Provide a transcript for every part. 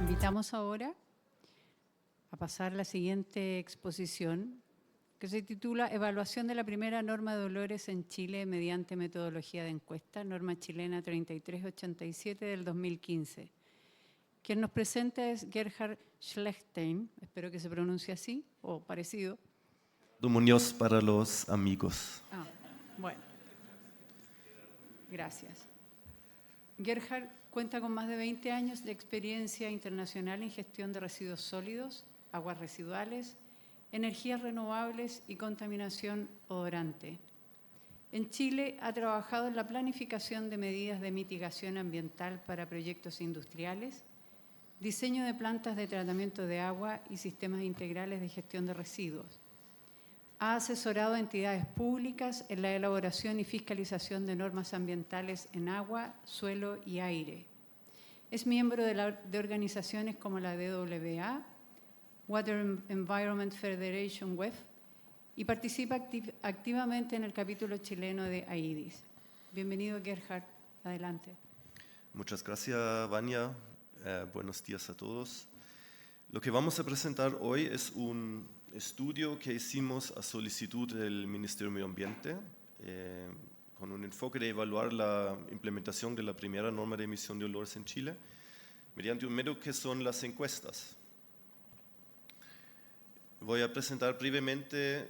Invitamos ahora a pasar la siguiente exposición, que se titula Evaluación de la primera norma de olores en Chile mediante metodología de encuesta, norma chilena 3387 del 2015. Quien nos presenta es Gerhard Schlechtstein, espero que se pronuncie así o parecido. Muñoz para los amigos. Bueno, gracias. Gerhard cuenta con más de 20 años de experiencia internacional en gestión de residuos sólidos, aguas residuales, energías renovables y contaminación odorante. En Chile ha trabajado en la planificación de medidas de mitigación ambiental para proyectos industriales, diseño de plantas de tratamiento de agua y sistemas integrales de gestión de residuos. Ha asesorado a entidades públicas en la elaboración y fiscalización de normas ambientales en agua, suelo y aire. Es miembro de organizaciones como la DWA, Water Environment Federation WEF, y participa activamente en el capítulo chileno de AIDIS. Bienvenido, Gerhard. Adelante. Muchas gracias, Vania. Buenos días a todos. Lo que vamos a presentar hoy es un estudio que hicimos a solicitud del Ministerio de Medio Ambiente con un enfoque de evaluar la implementación de la primera norma de emisión de olores en Chile mediante un medio que son las encuestas. Voy a presentar brevemente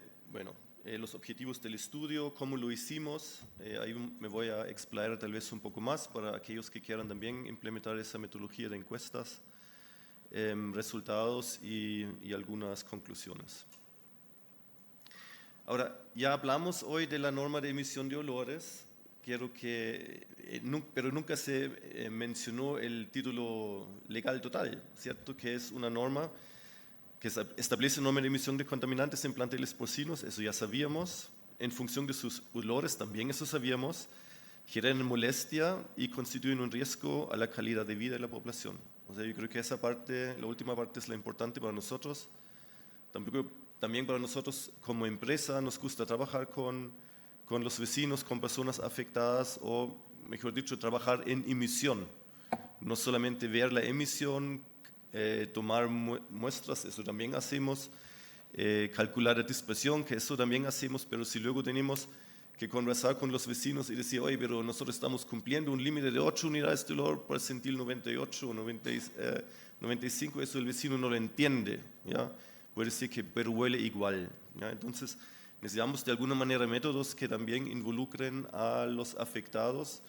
los objetivos del estudio, cómo lo hicimos. Ahí me voy a explayar tal vez un poco más para aquellos que quieran también implementar esa metodología de encuestas. Resultados y algunas conclusiones. Ahora, ya hablamos hoy de la norma de emisión de olores, pero nunca se mencionó el título legal total, ¿cierto? Que es una norma que establece norma de emisión de contaminantes en planteles porcinos, eso ya sabíamos. En función de sus olores, también eso sabíamos. Generan molestia y constituyen un riesgo a la calidad de vida de la población. O sea, yo creo que esa parte, la última parte es la importante para nosotros. También para nosotros como empresa nos gusta trabajar con los vecinos, con personas afectadas o, mejor dicho, trabajar en emisión. No solamente ver la emisión, tomar muestras, eso también hacemos, calcular la dispersión, que eso también hacemos, pero si luego tenemos que conversar con los vecinos y decir, oye, pero nosotros estamos cumpliendo un límite de 8 unidades de olor por centil 98 o 95, eso el vecino no lo entiende, ¿ya? Puede decir que pero huele igual, ¿ya? Entonces necesitamos de alguna manera métodos que también involucren a los afectados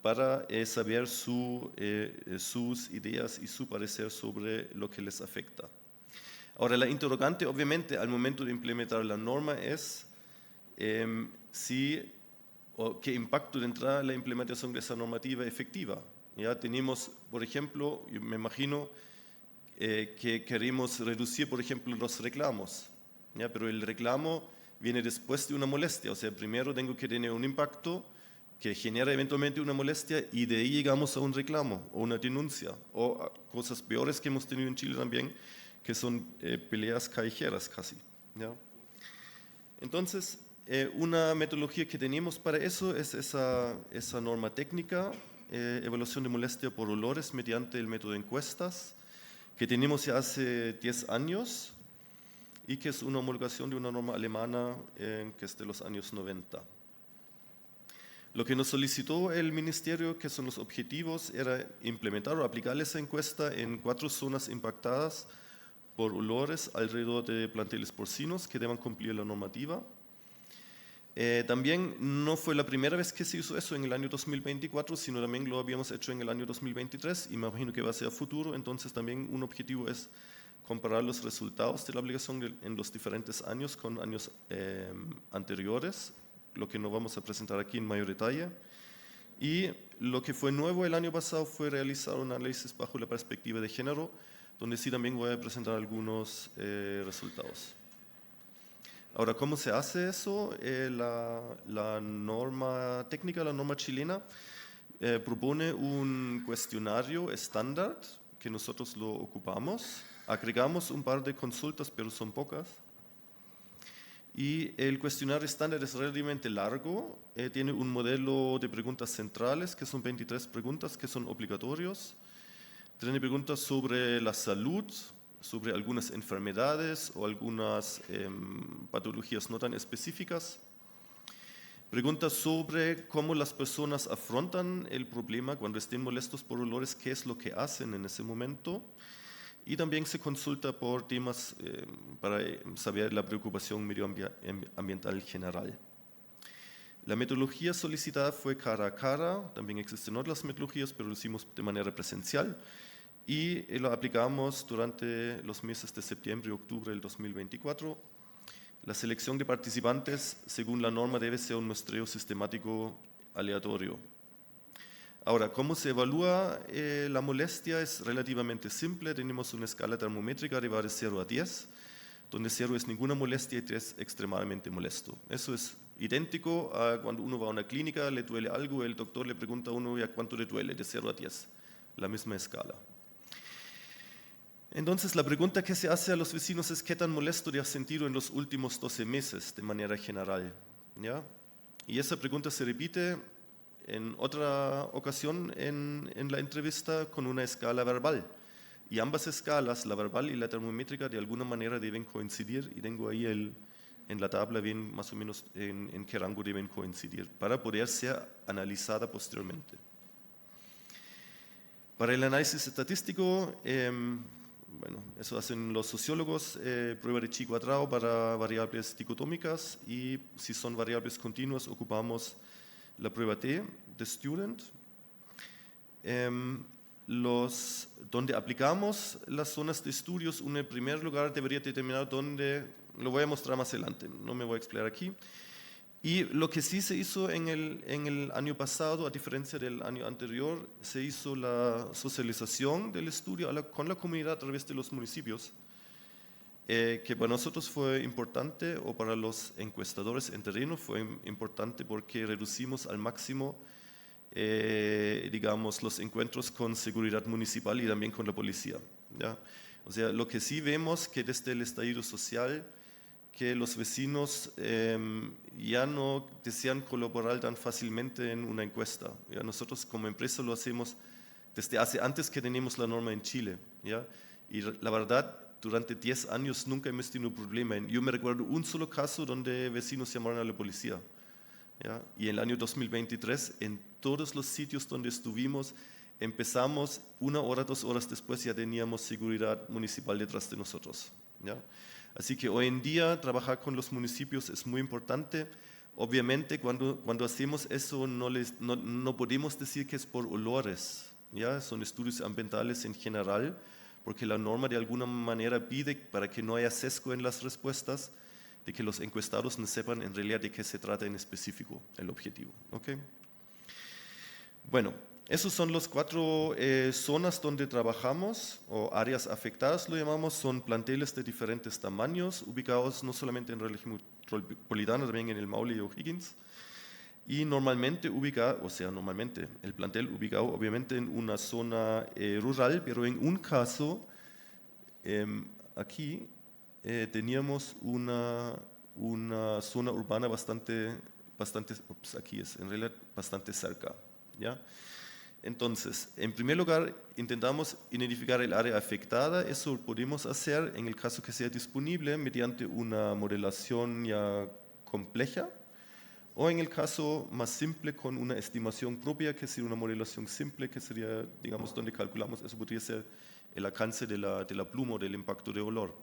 para saber sus ideas y su parecer sobre lo que les afecta. Ahora, la interrogante obviamente al momento de implementar la norma es qué impacto tendrá la implementación de esa normativa efectiva. Ya tenemos, por ejemplo, yo me imagino que queremos reducir, por ejemplo, los reclamos, ¿ya? Pero el reclamo viene después de una molestia, o sea, primero tengo que tener un impacto que genera eventualmente una molestia y de ahí llegamos a un reclamo o una denuncia o a cosas peores que hemos tenido en Chile también, que son peleas callejeras casi, ¿ya? Entonces, una metodología que tenemos para eso es esa norma técnica, evaluación de molestia por olores mediante el método de encuestas, que tenemos ya hace 10 años y que es una homologación de una norma alemana que es de los años 90. Lo que nos solicitó el ministerio, que son los objetivos, era implementar o aplicar esa encuesta en 4 zonas impactadas por olores alrededor de planteles porcinos que deban cumplir la normativa. También no fue la primera vez que se hizo eso en el año 2024, sino también lo habíamos hecho en el año 2023 y me imagino que va a ser a futuro. Entonces también un objetivo es comparar los resultados de la aplicación en los diferentes años con años anteriores, lo que no vamos a presentar aquí en mayor detalle. Y lo que fue nuevo el año pasado fue realizar un análisis bajo la perspectiva de género, donde sí también voy a presentar algunos resultados. Ahora, ¿cómo se hace eso? La norma técnica, la norma chilena, propone un cuestionario estándar que nosotros lo ocupamos. Agregamos un par de consultas, pero son pocas. Y el cuestionario estándar es relativamente largo, tiene un modelo de preguntas centrales, que son 23 preguntas que son obligatorios. Tiene preguntas sobre la salud, sobre algunas enfermedades o algunas patologías no tan específicas. Preguntas sobre cómo las personas afrontan el problema cuando estén molestos por olores, qué es lo que hacen en ese momento. Y también se consulta por temas para saber la preocupación medioambiental general. La metodología solicitada fue cara a cara, también existen otras metodologías, pero lo hicimos de manera presencial y lo aplicamos durante los meses de septiembre y octubre del 2024. La selección de participantes, según la norma, debe ser un muestreo sistemático aleatorio. Ahora, ¿cómo se evalúa la molestia? Es relativamente simple. Tenemos una escala termométrica que va de 0 a 10, donde 0 es ninguna molestia y 10 extremadamente molesto. Eso es idéntico a cuando uno va a una clínica, le duele algo, el doctor le pregunta a uno cuánto le duele, de 0 a 10, la misma escala. Entonces, la pregunta que se hace a los vecinos es qué tan molesto te has sentido en los últimos 12 meses de manera general, ¿ya? Y esa pregunta se repite en otra ocasión en la entrevista con una escala verbal. Y ambas escalas, la verbal y la termométrica, de alguna manera deben coincidir. Y tengo ahí en la tabla bien más o menos en qué rango deben coincidir para poder ser analizada posteriormente. Para el análisis estadístico, bueno, eso hacen los sociólogos, prueba de chi cuadrado para variables dicotómicas y si son variables continuas ocupamos la prueba T de student. Donde aplicamos las zonas de estudios, uno en primer lugar debería determinar dónde, lo voy a mostrar más adelante, no me voy a explicar aquí. Y lo que sí se hizo en el año pasado, a diferencia del año anterior, se hizo la socialización del estudio con la comunidad a través de los municipios, que para nosotros fue importante, o para los encuestadores en terreno fue importante porque reducimos al máximo, digamos, los encuentros con seguridad municipal y también con la policía, ¿ya? O sea, lo que sí vemos que desde el estallido social, que los vecinos ya no desean colaborar tan fácilmente en una encuesta. ¿Ya? Nosotros como empresa lo hacemos desde antes que teníamos la norma en Chile, ¿ya? Y la verdad, durante 10 años nunca hemos tenido problema. Yo me recuerdo un solo caso donde vecinos llamaron a la policía, ¿ya? Y en el año 2023, en todos los sitios donde estuvimos, empezamos 1 hora, 2 horas después ya teníamos seguridad municipal detrás de nosotros, ¿ya? Así que hoy en día trabajar con los municipios es muy importante. Obviamente cuando hacemos eso no podemos decir que es por olores, ¿ya? Son estudios ambientales en general, porque la norma de alguna manera pide, para que no haya sesgo en las respuestas, de que los encuestados no sepan en realidad de qué se trata en específico el objetivo, ¿okay? Bueno, esos son los 4 zonas donde trabajamos, o áreas afectadas lo llamamos. Son planteles de diferentes tamaños, ubicados no solamente en la región metropolitana, también en el Maule y O'Higgins. Y normalmente el plantel ubicado obviamente en una zona rural, pero en un caso, aquí teníamos una zona urbana bastante cerca, ¿ya? Entonces, en primer lugar, intentamos identificar el área afectada. Eso podemos hacer en el caso que sea disponible mediante una modelación ya compleja, o en el caso más simple con una estimación propia, que sería una modelación simple, que sería, digamos, donde calculamos, eso podría ser el alcance de la pluma o del impacto de olor.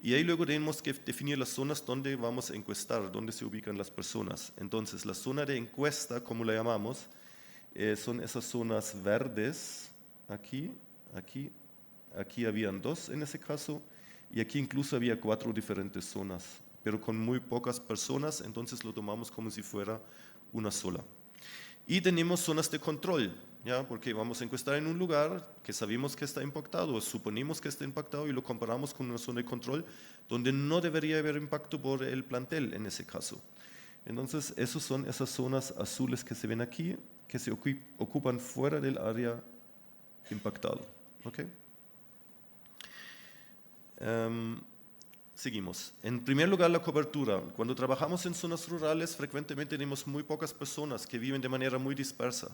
Y ahí luego tenemos que definir las zonas donde vamos a encuestar, donde se ubican las personas. Entonces, la zona de encuesta, como la llamamos, son esas zonas verdes, aquí habían 2 en ese caso, y aquí incluso había 4 diferentes zonas, pero con muy pocas personas, entonces lo tomamos como si fuera una sola. Y tenemos zonas de control, ¿ya? Porque vamos a encuestar en un lugar que sabemos que está impactado, o suponemos que está impactado, y lo comparamos con una zona de control donde no debería haber impacto por el plantel en ese caso. Entonces, esas son esas zonas azules que se ven aquí, que se ocupan fuera del área impactada. ¿Okay? Seguimos. En primer lugar, la cobertura. Cuando trabajamos en zonas rurales, frecuentemente tenemos muy pocas personas que viven de manera muy dispersa.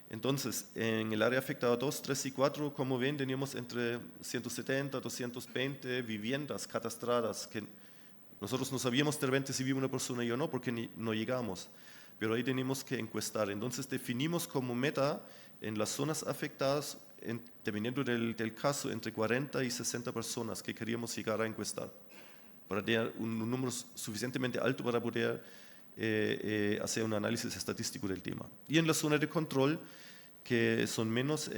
Entonces, en el área afectada 2, 3 y 4, como ven, teníamos entre 170 220 viviendas catastradas que nosotros no sabíamos de repente si vive una persona y o no, porque no llegamos. Pero ahí tenemos que encuestar. Entonces definimos como meta en las zonas afectadas, dependiendo del caso, entre 40 y 60 personas que queríamos llegar a encuestar, para tener un número suficientemente alto para poder hacer un análisis estadístico del tema. Y en la zona de control, que son menos,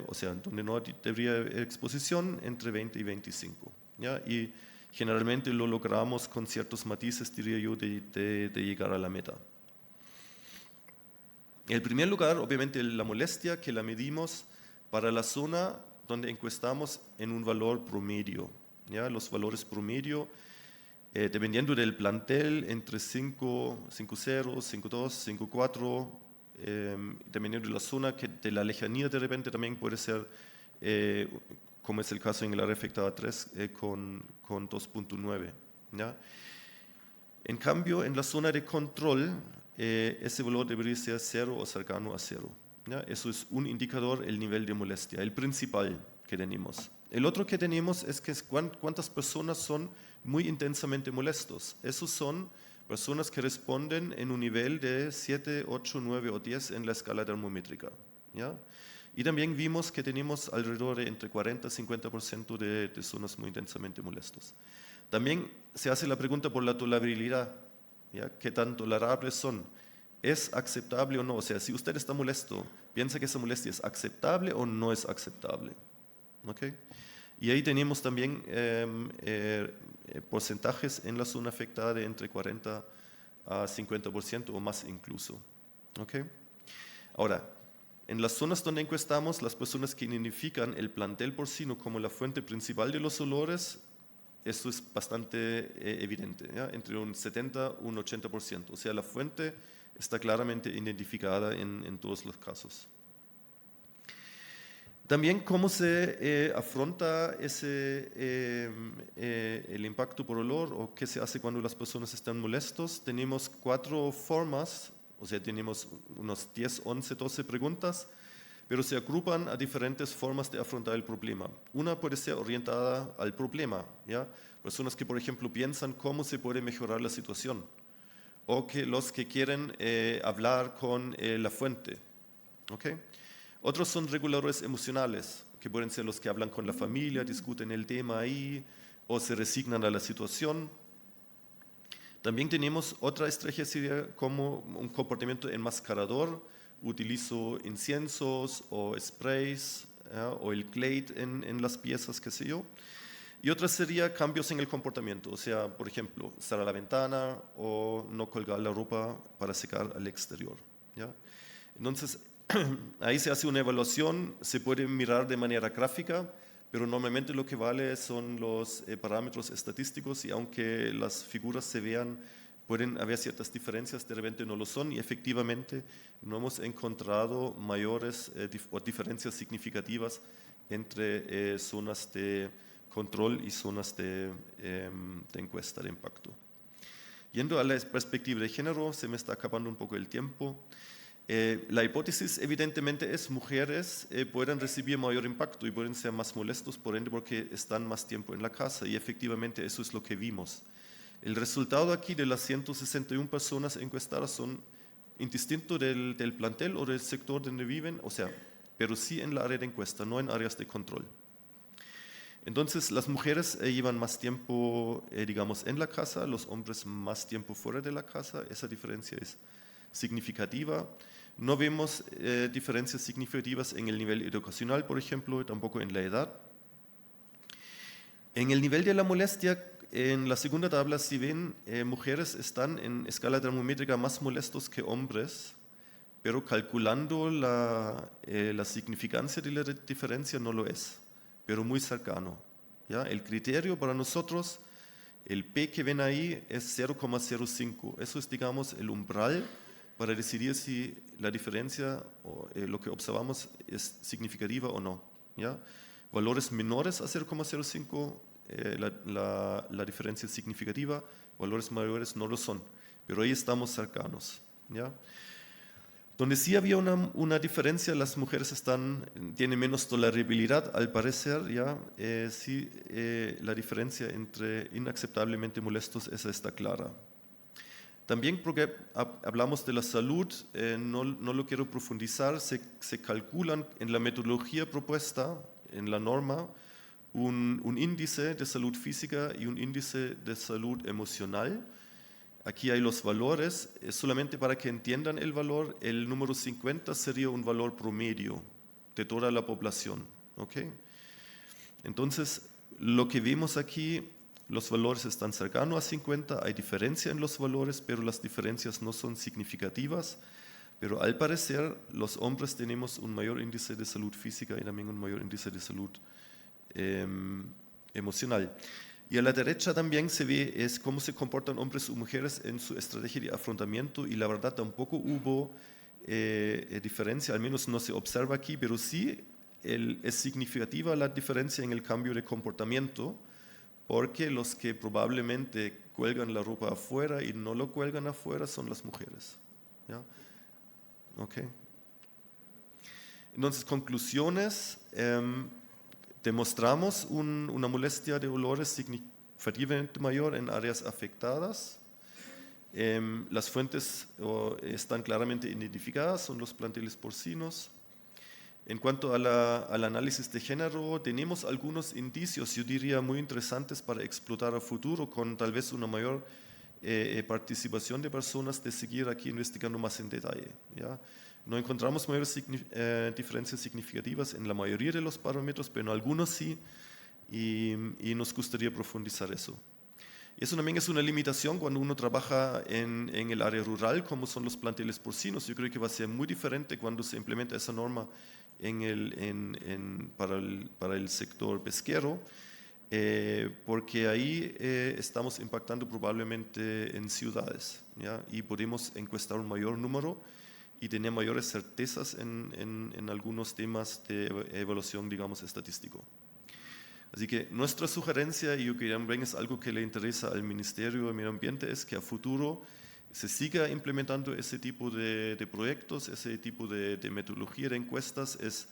o sea, donde no debería haber exposición, entre 20 y 25. ¿Ya? Y generalmente lo logramos con ciertos matices, diría yo, de llegar a la meta. En primer lugar, obviamente, la molestia que la medimos para la zona donde encuestamos en un valor promedio. ¿Ya? Los valores promedio, dependiendo del plantel, entre 5, 5.0, 5.2, 5.4, dependiendo de la zona, que de la lejanía de repente también puede ser, como es el caso en el área afectada 3, con 2.9. ¿Ya? En cambio, en la zona de control, ese valor debería ser 0 o cercano a 0. ¿Ya? Eso es un indicador, el nivel de molestia, el principal que tenemos. El otro que tenemos es que cuántas personas son muy intensamente molestos. Esos son personas que responden en un nivel de 7, 8, 9 o 10 en la escala termométrica. ¿Ya? Y también vimos que tenemos alrededor de entre 40 y 50% de zonas muy intensamente molestos. También se hace la pregunta por la tolerabilidad. ¿Ya? ¿Qué tan tolerables son? ¿Es aceptable o no? O sea, si usted está molesto, ¿piensa que esa molestia es aceptable o no es aceptable? ¿Okay? Y ahí tenemos también porcentajes en la zona afectada de entre 40 a 50% o más incluso. ¿Okay? Ahora, en las zonas donde encuestamos, las personas que identifican el plantel porcino como la fuente principal de los olores, esto es bastante evidente, ¿ya? Entre un 70 y un 80%. O sea, la fuente está claramente identificada en todos los casos. También cómo se afronta el impacto por olor o qué se hace cuando las personas están molestos. Tenemos 4 formas, o sea, tenemos unos 10, 11, 12 preguntas, pero se agrupan a diferentes formas de afrontar el problema. Una puede ser orientada al problema, ¿ya? Personas que, por ejemplo, piensan cómo se puede mejorar la situación, o que los que quieren hablar con la fuente. ¿Okay? Otros son reguladores emocionales, que pueden ser los que hablan con la familia, discuten el tema ahí, o se resignan a la situación. También tenemos otra estrategia como un comportamiento enmascarador. Utilizo inciensos o sprays, o el Glade en las piezas, qué sé yo. Y otra sería cambios en el comportamiento, o sea, por ejemplo, cerrar la ventana o no colgar la ropa para secar al exterior. ¿Ya? Entonces, ahí se hace una evaluación, se puede mirar de manera gráfica, pero normalmente lo que vale son los parámetros estadísticos, y aunque las figuras se vean, pueden haber ciertas diferencias, de repente no lo son, y efectivamente no hemos encontrado mayores o diferencias significativas entre zonas de control y zonas de encuesta de impacto. Yendo a la perspectiva de género, se me está acabando un poco el tiempo. La hipótesis evidentemente es mujeres pueden recibir mayor impacto y pueden ser más molestos, por ende, porque están más tiempo en la casa, y efectivamente eso es lo que vimos. El resultado aquí de las 161 personas encuestadas son indistinto del plantel o del sector donde viven, o sea, pero sí en la área de encuesta, no en áreas de control. Entonces, las mujeres llevan más tiempo, digamos, en la casa, los hombres más tiempo fuera de la casa. Esa diferencia es significativa. No vemos diferencias significativas en el nivel educacional, por ejemplo, tampoco en la edad. En el nivel de la molestia, en la segunda tabla, si ven, mujeres están en escala termométrica más molestos que hombres, pero calculando la significancia de la diferencia no lo es, pero muy cercano. ¿Ya? El criterio para nosotros, el P que ven ahí, es 0,05. Eso es, digamos, el umbral para decidir si la diferencia o lo que observamos es significativa o no. ¿Ya? Valores menores a 0,05, la diferencia es significativa, valores mayores no lo son, pero ahí estamos cercanos. ¿Ya? Donde sí había una diferencia, las mujeres tienen menos tolerabilidad, al parecer, ¿ya? Sí, la diferencia entre inaceptablemente molestos, esa está clara. También porque hablamos de la salud, no lo quiero profundizar, se calculan en la metodología propuesta, en la norma, un índice de salud física y un índice de salud emocional. Aquí hay los valores, solamente para que entiendan el valor, el número 50 sería un valor promedio de toda la población. ¿Okay? Entonces, lo que vemos aquí, los valores están cercanos a 50, hay diferencia en los valores, pero las diferencias no son significativas. Pero al parecer, los hombres tenemos un mayor índice de salud física y también un mayor índice de salud emocional. Y a la derecha también se ve cómo se comportan hombres y mujeres en su estrategia de afrontamiento, y la verdad tampoco hubo diferencia, al menos no se observa aquí, pero sí es significativa la diferencia en el cambio de comportamiento, porque los que probablemente cuelgan la ropa afuera y no lo cuelgan afuera son las mujeres. ¿Ya? Okay. Entonces, conclusiones. Demostramos una molestia de olores significativamente mayor en áreas afectadas. Las fuentes están claramente identificadas, son los planteles porcinos. En cuanto al análisis de género, tenemos algunos indicios, yo diría, muy interesantes para explotar a futuro, con tal vez una mayor participación de personas, de seguir aquí investigando más en detalle. ¿Ya? No encontramos mayores diferencias significativas en la mayoría de los parámetros, pero en algunos sí, y nos gustaría profundizar eso. Y eso también es una limitación cuando uno trabaja en el área rural, como son los planteles porcinos. Yo creo que va a ser muy diferente cuando se implementa esa norma para el sector pesquero, porque ahí estamos impactando probablemente en ciudades, ¿ya? Y podemos encuestar un mayor número y tener mayores certezas en algunos temas de evaluación, digamos, estadístico. Así que nuestra sugerencia, y yo creo que también es algo que le interesa al Ministerio de Medio Ambiente, es que a futuro se siga implementando ese tipo de proyectos, ese tipo de metodología de encuestas. Es,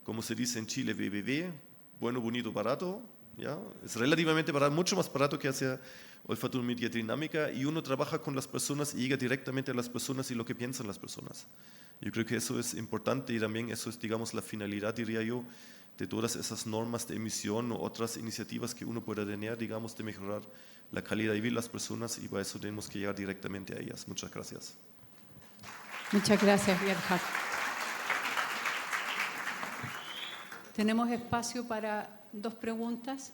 como se dice en Chile, BBB, bueno, bonito, barato. ¿Ya? Es relativamente barato, mucho más barato que hacer olfatometría dinámica, y uno trabaja con las personas y llega directamente a las personas y lo que piensan las personas. Yo creo que eso es importante, y también eso es, digamos, la finalidad, diría yo, de todas esas normas de emisión o otras iniciativas que uno pueda tener, digamos, de mejorar la calidad de vida de las personas, y para eso tenemos que llegar directamente a ellas. Muchas gracias. Muchas gracias, Gerhard. Tenemos espacio para 2 preguntas.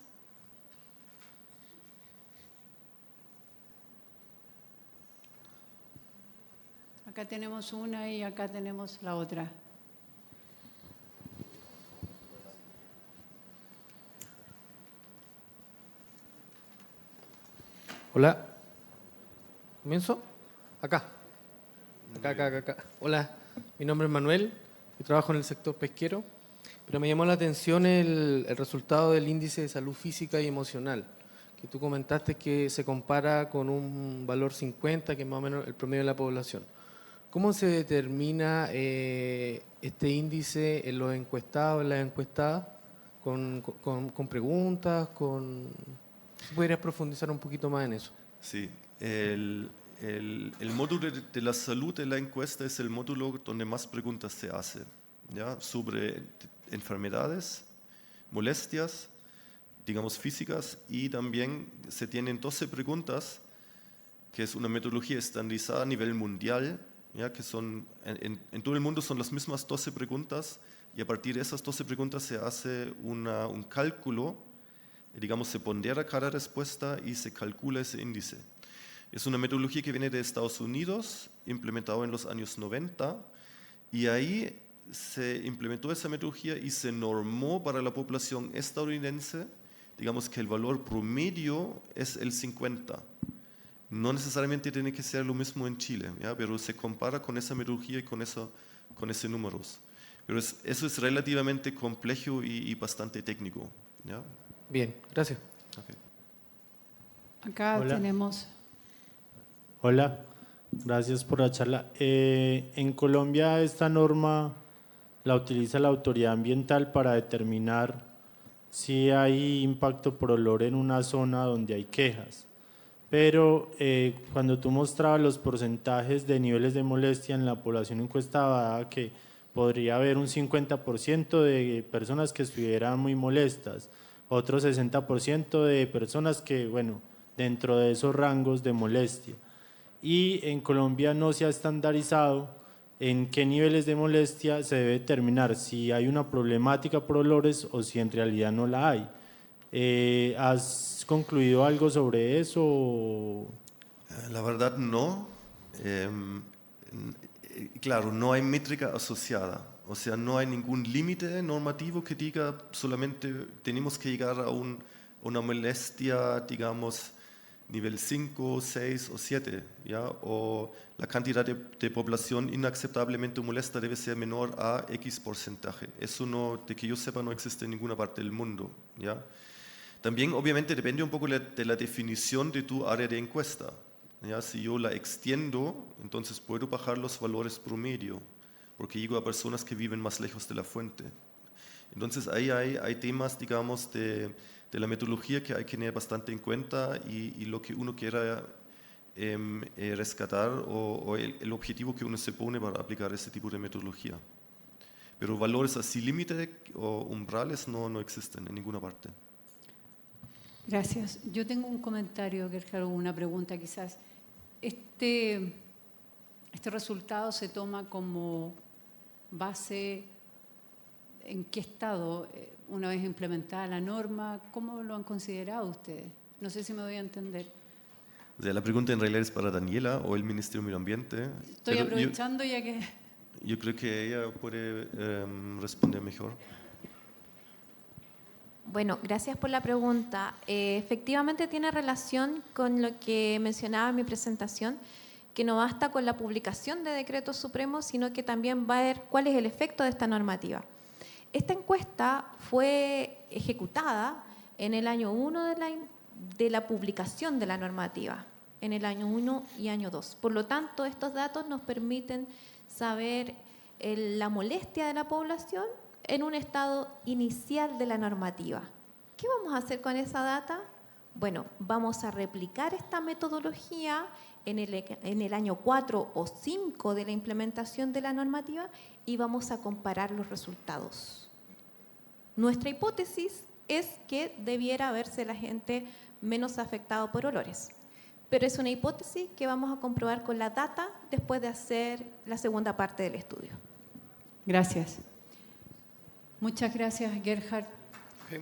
Acá tenemos una y acá tenemos la otra. Hola. ¿Comienzo? Acá. Hola, mi nombre es Manuel y trabajo en el sector pesquero, pero me llamó la atención el resultado del índice de salud física y emocional, que tú comentaste que se compara con un valor 50, que es más o menos el promedio de la población. ¿Cómo se determina este índice en los encuestados, en las encuestadas? ¿Con preguntas? ¿Si pudieras profundizar un poquito más en eso? Sí, el módulo de la salud de la encuesta es el módulo donde más preguntas se hacen, ¿ya? Sobre enfermedades, molestias, digamos físicas, y también se tienen 12 preguntas, que es una metodología estandarizada a nivel mundial, ¿ya? Que son, en todo el mundo son las mismas 12 preguntas, y a partir de esas 12 preguntas se hace un cálculo, digamos, se pondera cada respuesta y se calcula ese índice. Es una metodología que viene de Estados Unidos, implementado en los años 90, y ahí se implementó esa metodología y se normó para la población estadounidense, digamos que el valor promedio es el 50. No necesariamente tiene que ser lo mismo en Chile, ¿ya? Pero se compara con esa metodología y con ese números. Pero eso es relativamente complejo y bastante técnico, ¿ya? Bien, gracias. Okay. Acá Hola. tenemos... Hola, Gracias por la charla. En Colombia esta norma la utiliza la autoridad ambiental para determinar si hay impacto por olor en una zona donde hay quejas. Pero cuando tú mostrabas los porcentajes de niveles de molestia en la población encuestada, que podría haber un 50% de personas que estuvieran muy molestas, otro 60% de personas que, bueno, dentro de esos rangos de molestia. Y en Colombia no se ha estandarizado en qué niveles de molestia se debe determinar si hay una problemática por olores o si en realidad no la hay. ¿Has concluido algo sobre eso? La verdad no. Claro, no hay métrica asociada. O sea, no hay ningún límite normativo que diga solamente tenemos que llegar a una molestia, digamos, nivel 5, 6 o 7, ¿ya? O la cantidad de población inaceptablemente molesta debe ser menor a X porcentaje. Eso no, de que yo sepa, no existe en ninguna parte del mundo, ¿ya? También, obviamente, depende un poco de la definición de tu área de encuesta, ¿ya? Si yo la extiendo, entonces puedo bajar los valores promedio, porque llego a personas que viven más lejos de la fuente. Entonces ahí hay temas, digamos, de la metodología que hay que tener bastante en cuenta y lo que uno quiera rescatar o el objetivo que uno se pone para aplicar ese tipo de metodología. Pero valores así límite o umbrales no existen en ninguna parte. Gracias. Yo tengo un comentario, Gerhard, una pregunta quizás. Este resultado se toma como base en qué estado, una vez implementada la norma, ¿cómo lo han considerado ustedes? No sé si me doy a entender. O sea, la pregunta en realidad es para Daniela o el Ministerio de Medio Ambiente. Estoy aprovechando ya que... Yo creo que ella puede responder mejor. Bueno, gracias por la pregunta. Efectivamente tiene relación con lo que mencionaba en mi presentación, que no basta con la publicación de decretos supremos, sino que también va a ver cuál es el efecto de esta normativa. Esta encuesta fue ejecutada en el año 1 de la publicación de la normativa, en el año 1 y año 2. Por lo tanto, estos datos nos permiten saber la molestia de la población en un estado inicial de la normativa. ¿Qué vamos a hacer con esa data? Bueno, vamos a replicar esta metodología en el año 4 o 5 de la implementación de la normativa y vamos a comparar los resultados. Nuestra hipótesis es que debiera verse la gente menos afectada por olores, pero es una hipótesis que vamos a comprobar con la data después de hacer la segunda parte del estudio. Gracias. Muchas gracias, Gerhard. Okay.